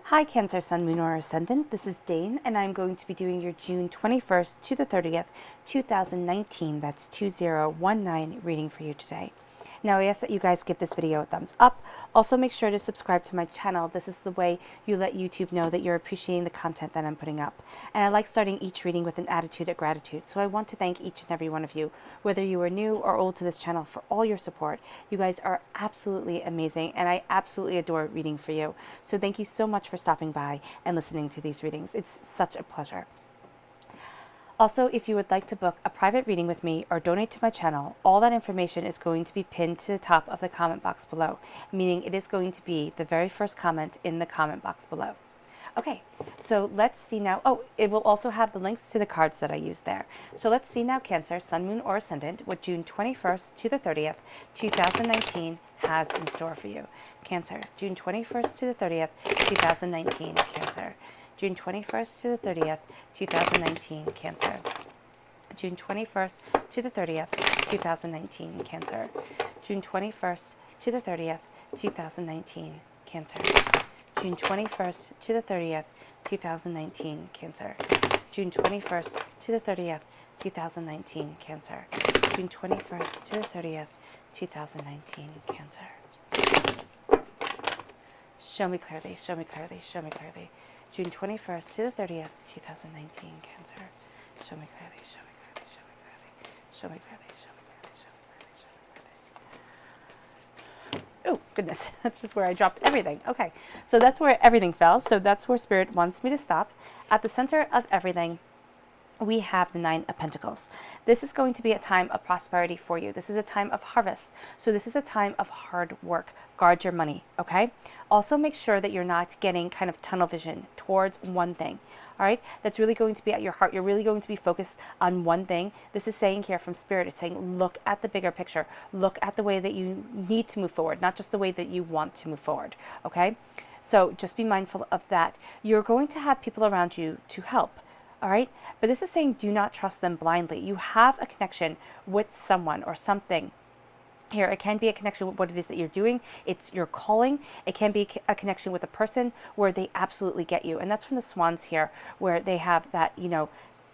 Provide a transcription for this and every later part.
Hi Cancer, Sun, Moon, or Ascendant. This is Dane, and I'm going to be doing your June 21st to the 30th, 2019, that's 2019 reading for you today. Now, I ask that you guys give this video a thumbs up. Also, make sure to subscribe to my channel. This is the way you let YouTube know that you're appreciating the content that I'm putting up. And I like starting each reading with an attitude of gratitude. So I want to thank each and every one of you, whether you are new or old to this channel, for all your support. You guys are absolutely amazing, and I absolutely adore reading for you. So thank you so much for stopping by and listening to these readings. It's such a pleasure. Also, if you would like to book a private reading with me or donate to my channel, all that information is going to be pinned to the top of the comment box below, meaning it is going to be the very first comment in the comment box below. Okay, so let's see now. Oh, it will also have the links to the cards that I used there. So let's see now, Cancer, Sun, Moon, or Ascendant, what June 21st to the 30th, 2019 has in store for you. Cancer, June 21st to the 30th, 2019, Cancer. June 21st to the 30th, 2019, Cancer. June 21st to the 30th, 2019, Cancer. June 21st to the 30th, 2019, Cancer. June 21st to the 30th, 2019, Cancer. June 21st to the 30th, 2019, Cancer. June 21st to the 30th, 2019, Cancer. Show me clearly, show me clearly, show me clearly. June 21st to the 30th, 2019, Cancer. Show me clearly, show me clearly, show me clearly, show me clearly, show me clearly, show me clearly, show me clearly. Oh, goodness, that's just where I dropped everything. Okay, so that's where everything fell. So that's where Spirit wants me to stop. At the center of everything, we have the Nine of Pentacles. This is going to be a time of prosperity for you. This is a time of harvest. So this is a time of hard work. Guard your money, okay? Also make sure that you're not getting kind of tunnel vision towards one thing, all right? That's really going to be at your heart. You're really going to be focused on one thing. This is saying here from Spirit, it's saying look at the bigger picture. Look at the way that you need to move forward, not just the way that you want to move forward, okay? So just be mindful of that. You're going to have people around you to help. All right. But this is saying do not trust them blindly. You have a connection with someone or something. Here, it can be a connection with what it is that you're doing. It's your calling. It can be a connection with a person where they absolutely get you. And that's from the Swans here, where they have that,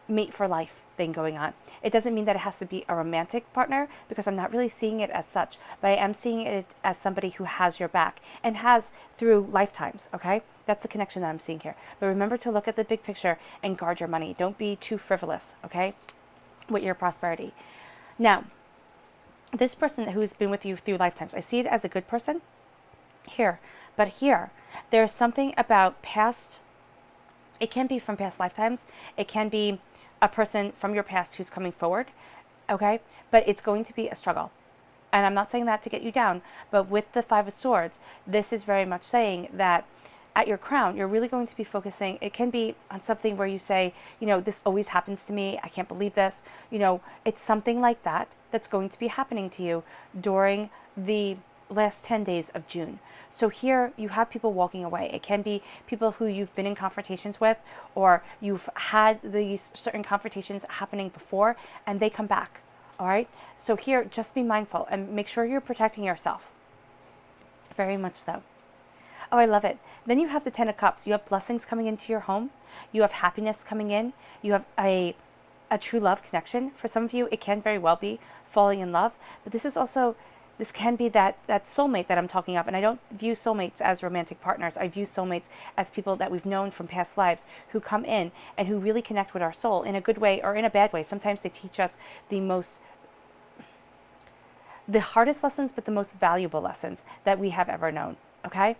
mate for life thing going on. It doesn't mean that it has to be a romantic partner, because I'm not really seeing it as such, but I am seeing it as somebody who has your back and has through lifetimes, okay? That's the connection that I'm seeing here. But remember to look at the big picture and guard your money. Don't be too frivolous, okay, with your prosperity. Now, this person who's been with you through lifetimes, I see it as a good person here, but here, there's something about past, it can be from past lifetimes, it can be a person from your past who's coming forward, okay? But it's going to be a struggle. And I'm not saying that to get you down, but with the Five of Swords, this is very much saying that at your crown, you're really going to be focusing, it can be on something where you say, this always happens to me, I can't believe this. It's something like that that's going to be happening to you during the last 10 days of June. So here you have people walking away. It can be people who you've been in confrontations with, or you've had these certain confrontations happening before and they come back. All right. So here, just be mindful and make sure you're protecting yourself. Very much so. Oh, I love it. Then you have the Ten of Cups. You have blessings coming into your home. You have happiness coming in. You have a true love connection. For some of you, it can very well be falling in love, but this can be that soulmate that I'm talking of. And I don't view soulmates as romantic partners. I view soulmates as people that we've known from past lives who come in and who really connect with our soul in a good way or in a bad way. Sometimes they teach us the hardest lessons, but the most valuable lessons that we have ever known. Okay?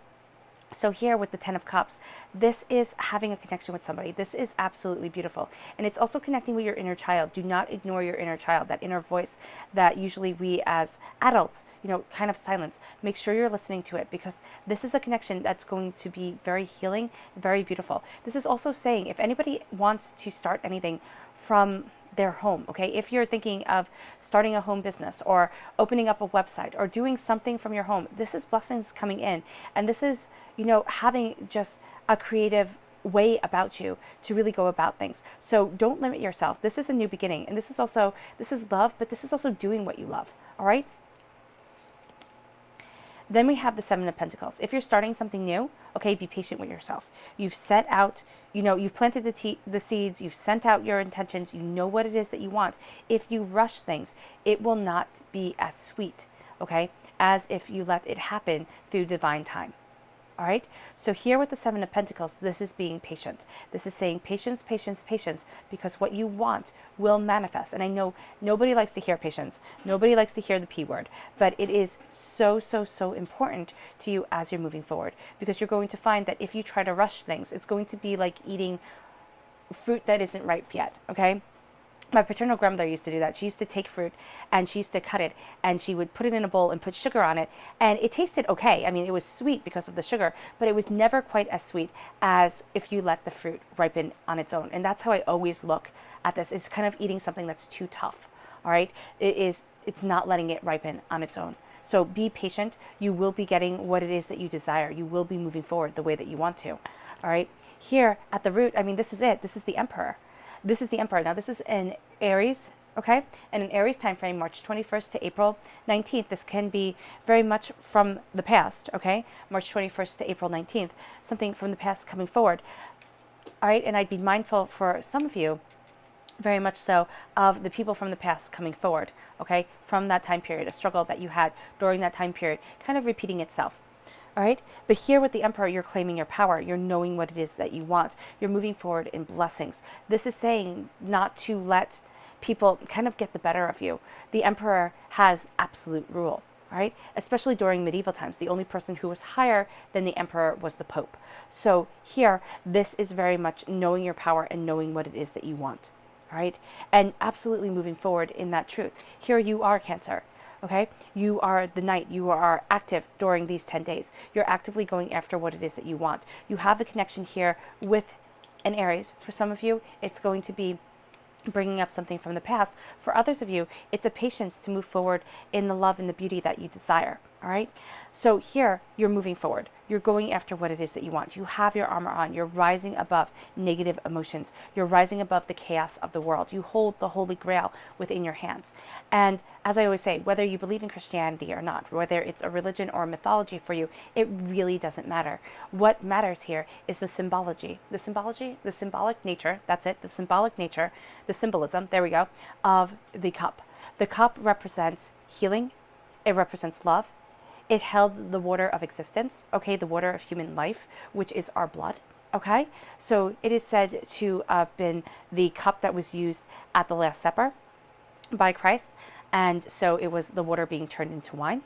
So here with the Ten of Cups, this is having a connection with somebody. This is absolutely beautiful. And it's also connecting with your inner child. Do not ignore your inner child, that inner voice that usually we as adults, kind of silence. Make sure you're listening to it, because this is a connection that's going to be very healing, very beautiful. This is also saying if anybody wants to start anything from their home, okay? If you're thinking of starting a home business or opening up a website or doing something from your home, this is blessings coming in. And this is, having just a creative way about you to really go about things. So don't limit yourself. This is a new beginning. And this is love, but this is also doing what you love, all right? Then we have the Seven of Pentacles. If you're starting something new, okay, be patient with yourself. You've set out, you've planted the seeds, you've sent out your intentions, you know what it is that you want. If you rush things, it will not be as sweet, okay, as if you let it happen through divine time. All right. So here with the Seven of Pentacles, this is being patient. This is saying patience, patience, patience, because what you want will manifest. And I know nobody likes to hear patience. Nobody likes to hear the P word, but it is so, so, so important to you as you're moving forward, because you're going to find that if you try to rush things, it's going to be like eating fruit that isn't ripe yet. Okay. My paternal grandmother used to do that. She used to take fruit and she used to cut it and she would put it in a bowl and put sugar on it. And it tasted okay. I mean, it was sweet because of the sugar, but it was never quite as sweet as if you let the fruit ripen on its own. And that's how I always look at this. It's kind of eating something that's too tough. All right. It's not letting it ripen on its own. So be patient. You will be getting what it is that you desire. You will be moving forward the way that you want to. All right. Here at the root, I mean, this is it. This is the Emperor. This is the Emperor. Now, this is in Aries, okay? And in Aries time frame, March 21st to April 19th, this can be very much from the past, okay? March 21st to April 19th, something from the past coming forward. All right, and I'd be mindful for some of you, very much so, of the people from the past coming forward, okay? From that time period, a struggle that you had during that time period, kind of repeating itself. All right. But here with the Emperor, you're claiming your power. You're knowing what it is that you want. You're moving forward in blessings. This is saying not to let people kind of get the better of you. The Emperor has absolute rule. All right. Especially during medieval times, the only person who was higher than the Emperor was the Pope. So here, this is very much knowing your power and knowing what it is that you want. All right. And absolutely moving forward in that truth. Here you are, Cancer. Okay, you are the knight. You are active during these 10 days. You're actively going after what it is that you want. You have a connection here with an Aries. For some of you, it's going to be bringing up something from the past. For others of you, it's a patience to move forward in the love and the beauty that you desire. All right. So here you're moving forward. You're going after what it is that you want. You have your armor on. You're rising above negative emotions. You're rising above the chaos of the world. You hold the Holy Grail within your hands. And as I always say, whether you believe in Christianity or not, whether it's a religion or a mythology for you, it really doesn't matter. What matters here is the symbology. The symbolic nature, that's it, the symbolic nature, the symbolism, there we go, of the cup. The cup represents healing. It represents love. It held the water of existence, okay, the water of human life, which is our blood, okay? So it is said to have been the cup that was used at the Last Supper by Christ, and so it was the water being turned into wine.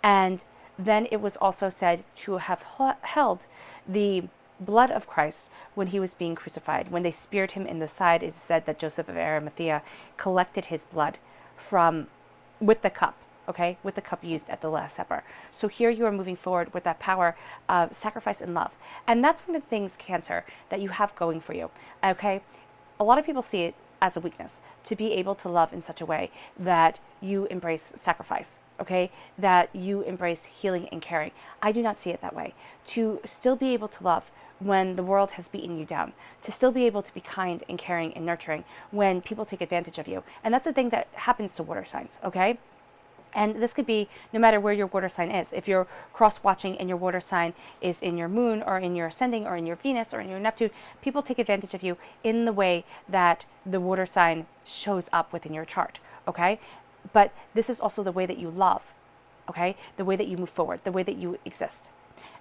And then it was also said to have held the blood of Christ when he was being crucified. When they speared him in the side, it is said that Joseph of Arimathea collected his blood with the cup. Okay, with the cup used at the Last Supper. So here you are moving forward with that power of sacrifice and love. And that's one of the things, Cancer, that you have going for you. Okay, a lot of people see it as a weakness to be able to love in such a way that you embrace sacrifice. Okay, that you embrace healing and caring. I do not see it that way. To still be able to love when the world has beaten you down, to still be able to be kind and caring and nurturing when people take advantage of you. And that's the thing that happens to water signs, okay? And this could be no matter where your water sign is. If you're cross-watching and your water sign is in your moon or in your ascending or in your Venus or in your Neptune, people take advantage of you in the way that the water sign shows up within your chart, okay? But this is also the way that you love, okay? The way that you move forward, the way that you exist.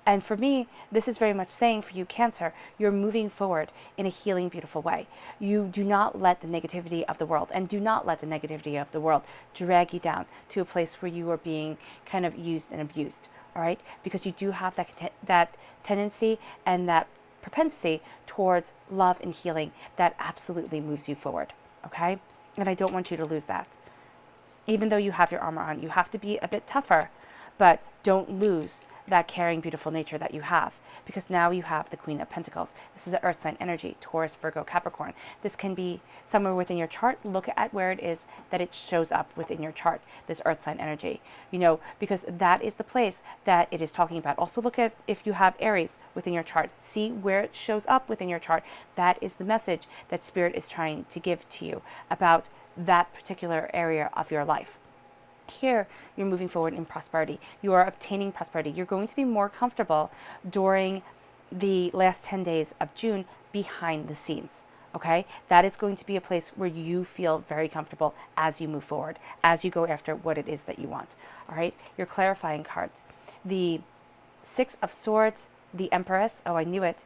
And for me, this is very much saying for you, Cancer, you're moving forward in a healing, beautiful way. You do not let the negativity of the world, and do not let the negativity of the world drag you down to a place where you are being kind of used and abused, all right? Because you do have that tendency and that propensity towards love and healing that absolutely moves you forward, okay? And I don't want you to lose that. Even though you have your armor on, you have to be a bit tougher, but don't lose that caring, beautiful nature that you have, because now you have the Queen of Pentacles. This is an earth sign energy, Taurus, Virgo, Capricorn. This can be somewhere within your chart. Look at where it is that it shows up within your chart, this earth sign energy, because that is the place that it is talking about. Also look at if you have Aries within your chart. See where it shows up within your chart. That is the message that Spirit is trying to give to you about that particular area of your life. Here, you're moving forward in prosperity. You are obtaining prosperity. You're going to be more comfortable during the last 10 days of June behind the scenes. Okay, that is going to be a place where you feel very comfortable as you move forward, as you go after what it is that you want. All right, your clarifying cards, the Six of Swords, the Empress. Oh, I knew it.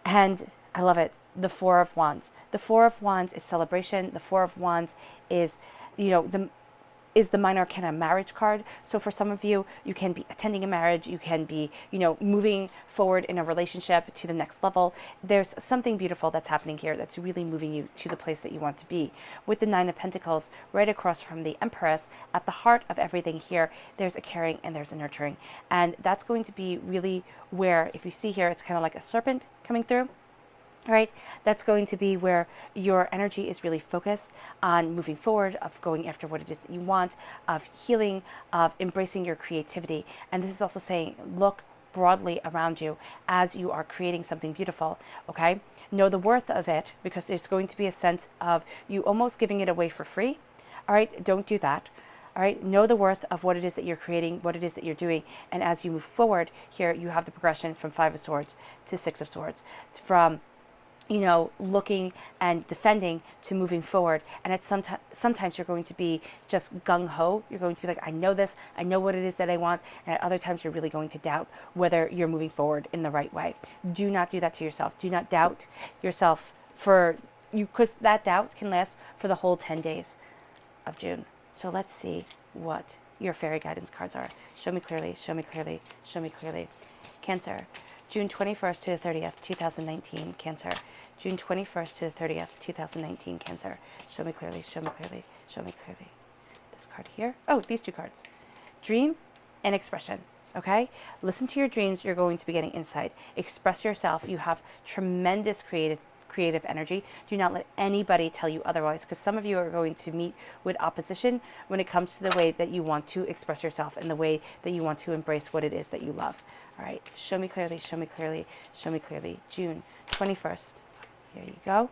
And I love it. The Four of Wands. The Four of Wands is celebration. The Four of Wands is, the minor arcana marriage card. So for some of you, you can be attending a marriage, you can be, moving forward in a relationship to the next level. There's something beautiful that's happening here that's really moving you to the place that you want to be. With the Nine of Pentacles right across from the Empress, at the heart of everything here, there's a caring and there's a nurturing. And that's going to be really where, if you see here, it's kind of like a serpent coming through. Right, that's going to be where your energy is really focused on moving forward, of going after what it is that you want, of healing, of embracing your creativity. And this is also saying, look broadly around you as you are creating something beautiful. Okay, know the worth of it, because there's going to be a sense of you almost giving it away for free. All right, don't do that. All right, know the worth of what it is that you're creating, what it is that you're doing. And as you move forward here, you have the progression from Five of Swords to Six of Swords. It's from looking and defending to moving forward. And it's sometimes you're going to be just gung-ho. You're going to be like, I know this, I know what it is that I want. And at other times you're really going to doubt whether you're moving forward in the right way. Do not do that to yourself. Do not doubt yourself because that doubt can last for the whole 10 days of June. So let's see what your fairy guidance cards are. Show me clearly, show me clearly, show me clearly. Cancer, June 21st to the 30th, 2019, Cancer. June 21st to the 30th, 2019, Cancer. Show me clearly, show me clearly, show me clearly. This card here. Oh, these two cards. Dream and expression, okay? Listen to your dreams. You're going to be getting insight. Express yourself. You have tremendous creative energy. Do not let anybody tell you otherwise, because some of you are going to meet with opposition when it comes to the way that you want to express yourself and the way that you want to embrace what it is that you love. All right, show me clearly, show me clearly, show me clearly. June 21st. Here you go.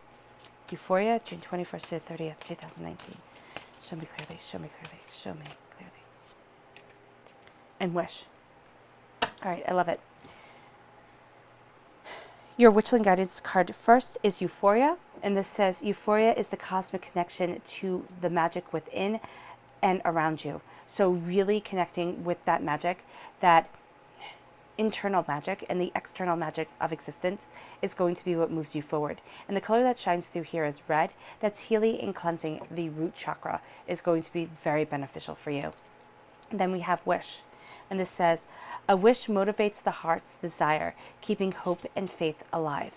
Euphoria, June 21st to the 30th, 2019. Show me clearly, show me clearly, show me clearly. And wish. All right, I love it. Your Witchling Guidance card first is Euphoria, and this says, Euphoria is the cosmic connection to the magic within and around you. So really connecting with that magic, that internal magic, and the external magic of existence is going to be what moves you forward. And the color that shines through here is red. That's healing and cleansing the root chakra, is going to be very beneficial for you. And then we have wish, and this says, a wish motivates the heart's desire, keeping hope and faith alive.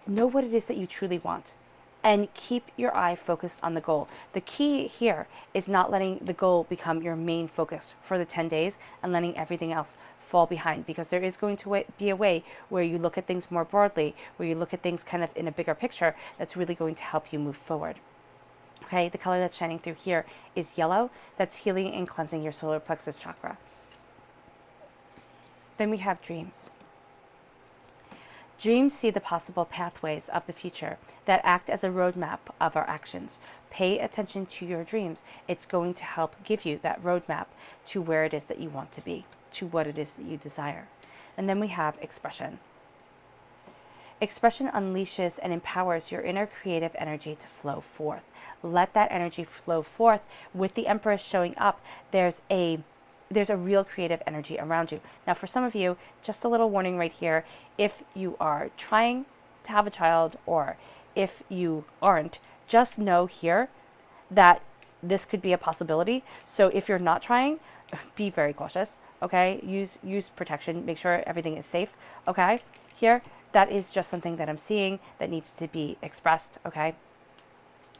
Know what it is that you truly want, and keep your eye focused on the goal. The key here is not letting the goal become your main focus for the 10 days and letting everything else fall behind, because there is going to be a way where you look at things more broadly, where you look at things kind of in a bigger picture that's really going to help you move forward. Okay, the color that's shining through here is yellow. That's healing and cleansing your solar plexus chakra. Then we have dreams. Dreams see the possible pathways of the future that act as a roadmap of our actions. Pay attention to your dreams. It's going to help give you that roadmap to where it is that you want to be, to what it is that you desire. And then we have expression. Expression unleashes and empowers your inner creative energy to flow forth. Let that energy flow forth. With the Empress showing up, there's a real creative energy around you. Now, for some of you, just a little warning right here, if you are trying to have a child or if you aren't, just know here that this could be a possibility. So if you're not trying, be very cautious, okay? Use protection, make sure everything is safe, okay? Here, that is just something that I'm seeing that needs to be expressed, okay?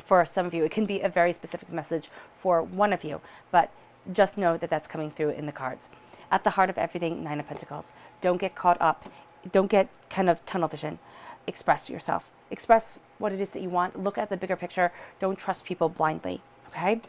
For some of you, it can be a very specific message for one of you, but just know that that's coming through in the cards. At the heart of everything, Nine of Pentacles. Don't get caught up. Don't get kind of tunnel vision. Express yourself. Express what it is that you want. Look at the bigger picture. Don't trust people blindly, okay?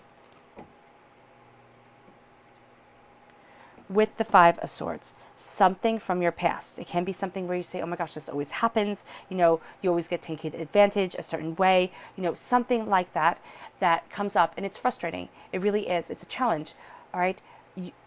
With the Five of Swords. something from your past. It can be something where you say, oh my gosh, this always happens. You always get taken advantage a certain way, something like that that comes up, and it's frustrating. It really is. It's a challenge. All right.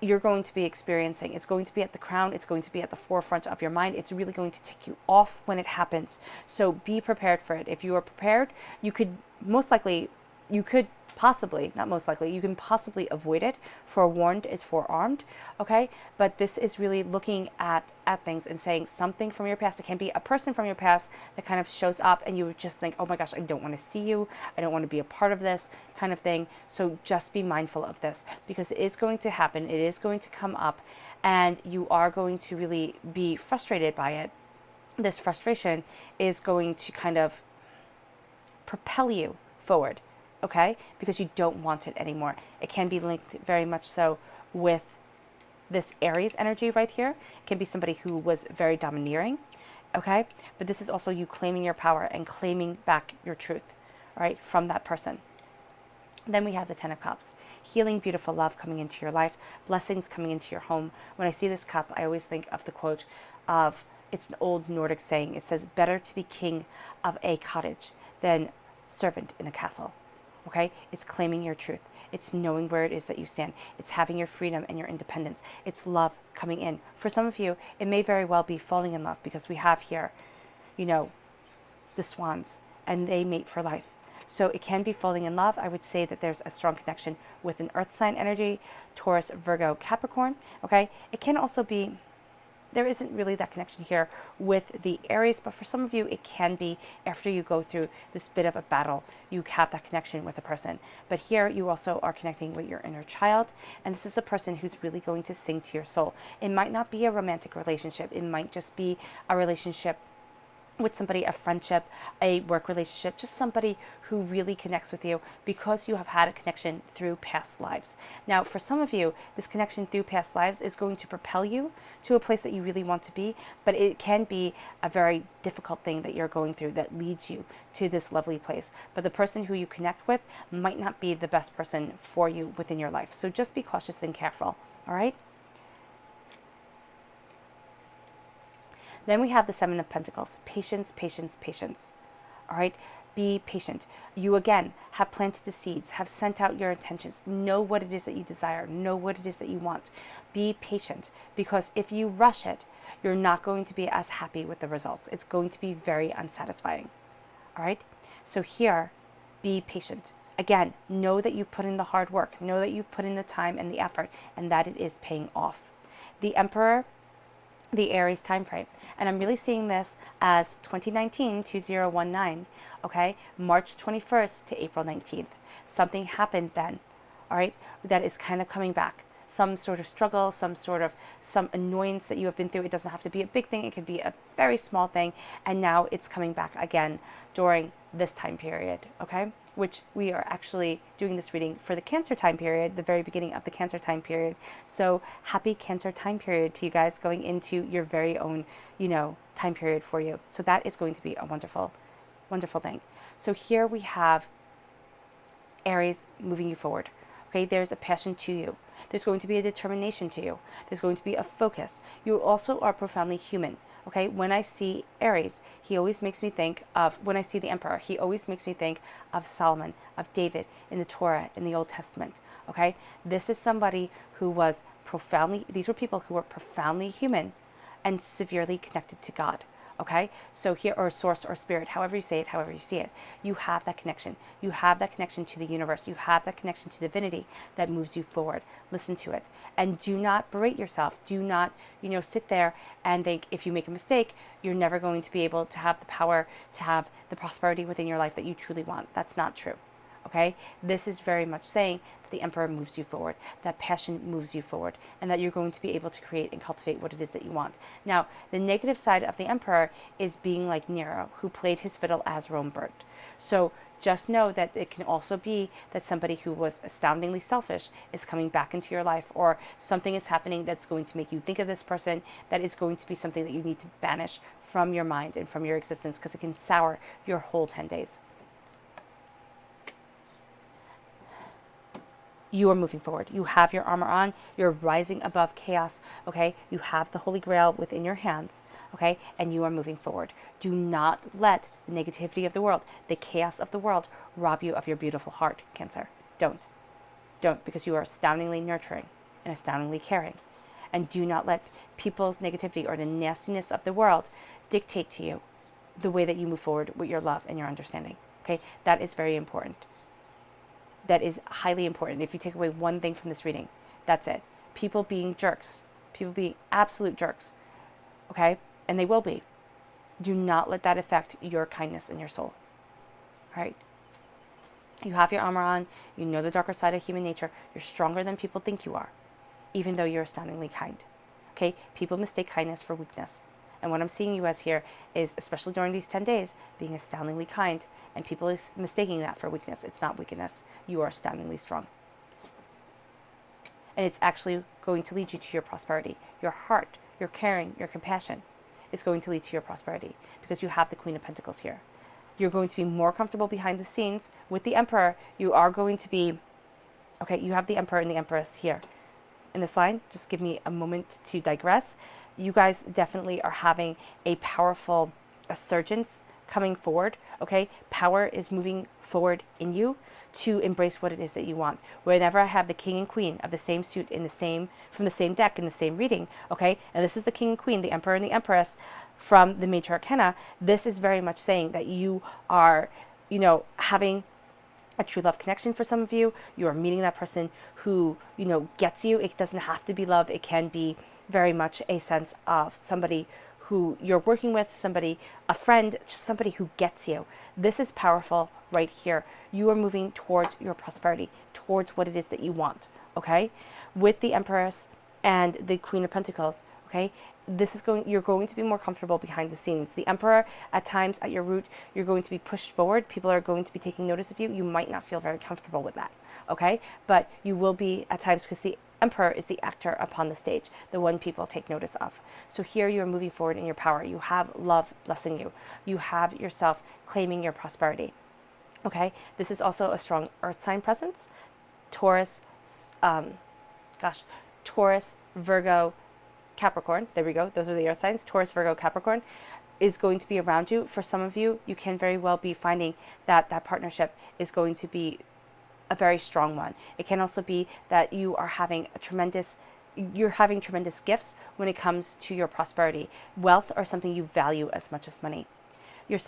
You're going to be experiencing. It's going to be at the crown. It's going to be at the forefront of your mind. It's really going to tick you off when it happens. So be prepared for it. If you are prepared, you could possibly, not most likely, you can possibly avoid it. Forewarned is forearmed, okay? But this is really looking at things and saying something from your past. It can be a person from your past that kind of shows up and you would just think, oh my gosh, I don't want to see you. I don't want to be a part of this kind of thing. So just be mindful of this, because it is going to happen. It is going to come up, and you are going to really be frustrated by it. This frustration is going to kind of propel you forward, okay? Because you don't want it anymore. It can be linked very much so with this Aries energy right here. It can be somebody who was very domineering, okay? But this is also you claiming your power and claiming back your truth, all right, from that person. Then we have the Ten of Cups. Healing, beautiful love coming into your life, blessings coming into your home. When I see this cup, I always think of the quote of, it's an old Nordic saying. It says, better to be king of a cottage than servant in a castle. Okay? It's claiming your truth. It's knowing where it is that you stand. It's having your freedom and your independence. It's love coming in. For some of you, it may very well be falling in love, because we have here, the swans, and they mate for life. So it can be falling in love. I would say that there's a strong connection with an earth sign energy, Taurus, Virgo, Capricorn. Okay? It can also be, there isn't really that connection here with the Aries, but for some of you, it can be after you go through this bit of a battle, you have that connection with a person. But here you also are connecting with your inner child, and this is a person who's really going to sing to your soul. It might not be a romantic relationship. It might just be a relationship with somebody, a friendship, a work relationship, just somebody who really connects with you because you have had a connection through past lives. Now, for some of you, this connection through past lives is going to propel you to a place that you really want to be, but it can be a very difficult thing that you're going through that leads you to this lovely place. But the person who you connect with might not be the best person for you within your life. So just be cautious and careful, all right? Then we have the Seven of Pentacles. Patience, patience, patience. All right? Be patient. You, again, have planted the seeds, have sent out your intentions. Know what it is that you desire. Know what it is that you want. Be patient, because if you rush it, you're not going to be as happy with the results. It's going to be very unsatisfying. All right? So here, be patient. Again, know that you've put in the hard work. Know that you've put in the time and the effort, and that it is paying off. The Emperor, the Aries time frame. And I'm really seeing this as 2019, 2019, okay? March 21st to April 19th. Something happened then, all right, that is kind of coming back. Some sort of struggle, some annoyance that you have been through. It doesn't have to be a big thing. It could be a very small thing. And now it's coming back again during this time period, okay? Which we are actually doing this reading for the Cancer time period, the very beginning of the Cancer time period. So happy Cancer time period to you guys, going into your very own, time period for you. So that is going to be a wonderful, wonderful thing. So here we have Aries moving you forward. Okay, there's a passion to you. There's going to be a determination to you. There's going to be a focus. You also are profoundly human. Okay, when I see Aries, he always makes me think of, when I see the Emperor, he always makes me think of Solomon, of David in the Torah, in the Old Testament. Okay, this is somebody who was these were people who were profoundly human and severely connected to God. Okay, so here, or source or spirit, however you say it, however you see it, you have that connection. You have that connection to the universe. You have that connection to divinity that moves you forward. Listen to it. And do not berate yourself. Do not, sit there and think if you make a mistake, you're never going to be able to have the power to have the prosperity within your life that you truly want. That's not true. Okay, this is very much saying that the Emperor moves you forward, that passion moves you forward, and that you're going to be able to create and cultivate what it is that you want. Now, the negative side of the Emperor is being like Nero, who played his fiddle as Rome burnt. So just know that it can also be that somebody who was astoundingly selfish is coming back into your life, or something is happening that's going to make you think of this person that is going to be something that you need to banish from your mind and from your existence, because it can sour your whole 10 days. You are moving forward. You have your armor on. You're rising above chaos, okay? You have the Holy Grail within your hands, okay? And you are moving forward. Do not let the negativity of the world, the chaos of the world, rob you of your beautiful heart, Cancer. Don't. Don't, because you are astoundingly nurturing and astoundingly caring. And do not let people's negativity or the nastiness of the world dictate to you the way that you move forward with your love and your understanding, okay? That is very important. That is highly important. If you take away one thing from this reading, that's it. People being jerks, people being absolute jerks, okay? And they will be. Do not let that affect your kindness in your soul, all right? You have your armor on. You know the darker side of human nature. You're stronger than people think you are, even though you're astoundingly kind, okay? People mistake kindness for weakness. And what I'm seeing you as here is, especially during these 10 days, being astoundingly kind, and people is mistaking that for weakness. It's not weakness. You are astoundingly strong. And it's actually going to lead you to your prosperity. Your heart, your caring, your compassion is going to lead to your prosperity because you have the Queen of Pentacles here. You're going to be more comfortable behind the scenes with the Emperor. You are going to be, okay, you have the Emperor and the Empress here in this line. Just give me a moment to digress. You guys definitely are having a powerful resurgence coming forward, okay? Power is moving forward in you to embrace what it is that you want. Whenever I have the King and Queen of the same suit in the same, from the same deck in the same reading, okay? And this is the King and Queen, the Emperor and the Empress from the Major Arcana. This is very much saying that you are, you know, having a true love connection for some of you. You are meeting that person who, you know, gets you. It doesn't have to be love. It can be very much a sense of somebody who you're working with, somebody, a friend, just somebody who gets you. This is powerful right here. You are moving towards your prosperity, towards what it is that you want, okay? With the Empress and the Queen of Pentacles, okay? You're going to be more comfortable behind the scenes. The Emperor, at times at your root, you're going to be pushed forward. People are going to be taking notice of you. You might not feel very comfortable with that, okay? But you will be at times, because the Emperor is the actor upon the stage, the one people take notice of. So here you are moving forward in your power. You have love blessing you. You have yourself claiming your prosperity. Okay, this is also a strong earth sign presence. Taurus, Taurus, Virgo, Capricorn. There we go. Those are the earth signs. Taurus, Virgo, Capricorn is going to be around you. For some of you, you can very well be finding that that partnership is going to be a very strong one. It can also be that you are having you're having tremendous gifts when it comes to your prosperity, wealth, or something you value as much as money. Your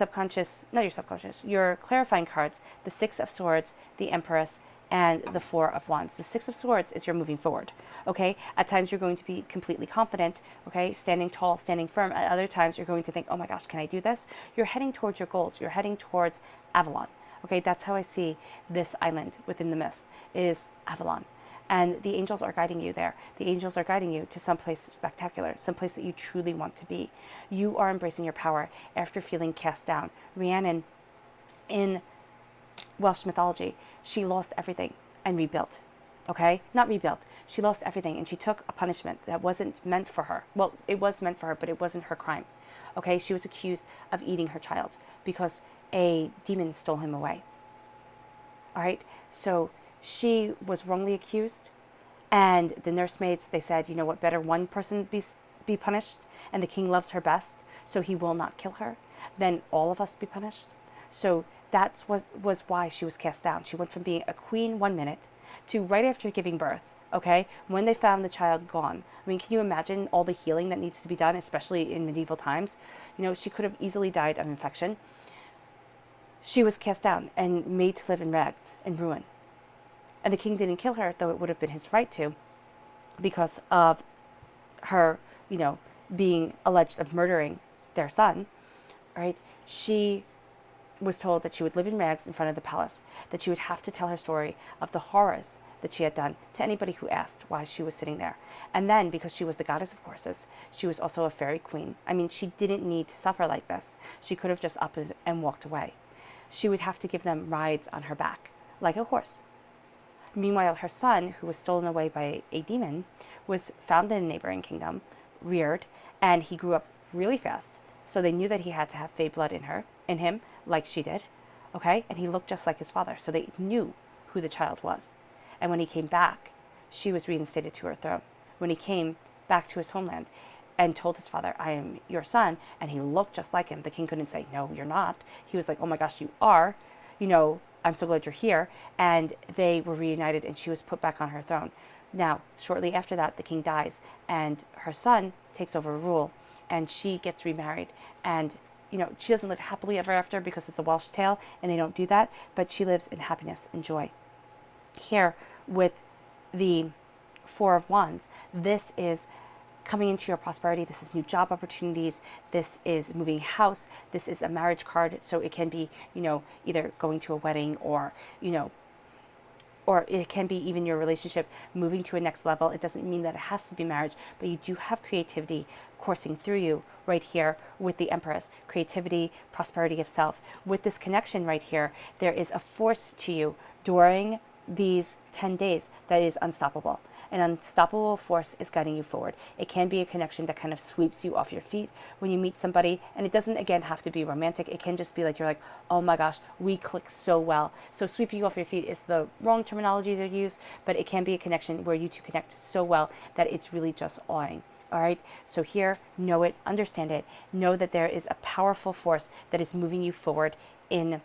your clarifying cards, the Six of Swords, the Empress, and the Four of Wands. The Six of Swords is you're moving forward, okay? At times you're going to be completely confident, okay? Standing tall, standing firm. At other times you're going to think, oh my gosh, can I do this? You're heading towards your goals. You're heading towards Avalon. Okay, that's how I see this island within the mist, is Avalon. And the angels are guiding you there. The angels are guiding you to someplace spectacular, someplace that you truly want to be. You are embracing your power after feeling cast down. Rhiannon, in Welsh mythology, she lost everything and rebuilt. Okay? Not rebuilt. She lost everything and she took a punishment that wasn't meant for her. Well, it was meant for her, but it wasn't her crime. Okay? She was accused of eating her child because a demon stole him away. All right, so she was wrongly accused, and the nursemaids, they said, you know what, better one person be punished, and the king loves her best, so he will not kill her, than all of us be punished. So that was why she was cast down. She went from being a queen 1 minute to right after giving birth, okay, when they found the child gone. I mean, can you imagine all the healing that needs to be done, especially in medieval times? You know, she could have easily died of infection. She was cast down and made to live in rags and ruin. And the king didn't kill her, though it would have been his right to, because of her, you know, being alleged of murdering their son, right? She was told that she would live in rags in front of the palace, that she would have to tell her story of the horrors that she had done to anybody who asked why she was sitting there. And then, because she was the goddess of horses, she was also a fairy queen. I mean, she didn't need to suffer like this. She could have just up and walked away. She would have to give them rides on her back, like a horse. Meanwhile, her son, who was stolen away by a demon, was found in a neighboring kingdom, reared, and he grew up really fast. So they knew that he had to have Fae blood in him, like she did, okay? And he looked just like his father, so they knew who the child was. And when he came back, she was reinstated to her throne. When he came back to his homeland and told his father, I am your son, and he looked just like him, the king couldn't say, no, you're not. He was like, oh my gosh, you are. I'm so glad you're here. And they were reunited, and she was put back on her throne. Now, shortly after that, the king dies, and her son takes over rule, and she gets remarried. And, she doesn't live happily ever after because it's a Welsh tale, and they don't do that, but she lives in happiness and joy. Here, with the Four of Wands, this is coming into your prosperity. This is new job opportunities. This is moving house. This is a marriage card. So it can be, either going to a wedding or it can be even your relationship moving to a next level. It doesn't mean that it has to be marriage, but you do have creativity coursing through you right here with the Empress. Creativity, prosperity of self. With this connection right here, there is a force to you during these 10 days that is unstoppable. An unstoppable force is guiding you forward. It can be a connection that kind of sweeps you off your feet when you meet somebody. And it doesn't, again, have to be romantic. It can just be like, you're like, oh my gosh, we click so well. So sweeping you off your feet is the wrong terminology to use, but it can be a connection where you two connect so well that it's really just awing. All right. So here, know it, understand it, know that there is a powerful force that is moving you forward in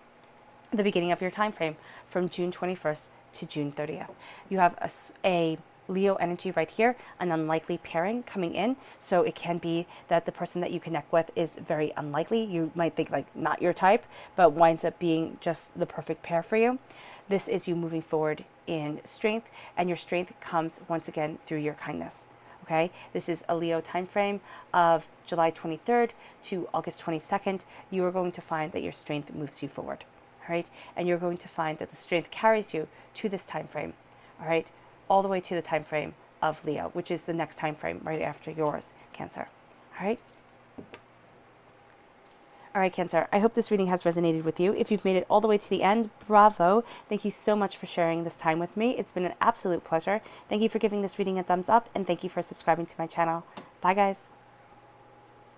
the beginning of your time frame from June 21st to June 30th. You have a Leo energy right here, an unlikely pairing coming in. So it can be that the person that you connect with is very unlikely. You might think like not your type, but winds up being just the perfect pair for you. This is you moving forward in strength, and your strength comes once again through your kindness. Okay, this is a Leo time frame of July 23rd to August 22nd. You are going to find that your strength moves you forward. All right, and you're going to find that the strength carries you to this time frame. All right, all the way to the time frame of Leo, which is the next time frame right after yours, Cancer. All right. All right, Cancer, I hope this reading has resonated with you. If you've made it all the way to the end, bravo. Thank you so much for sharing this time with me. It's been an absolute pleasure. Thank you for giving this reading a thumbs up, and thank you for subscribing to my channel. Bye, guys.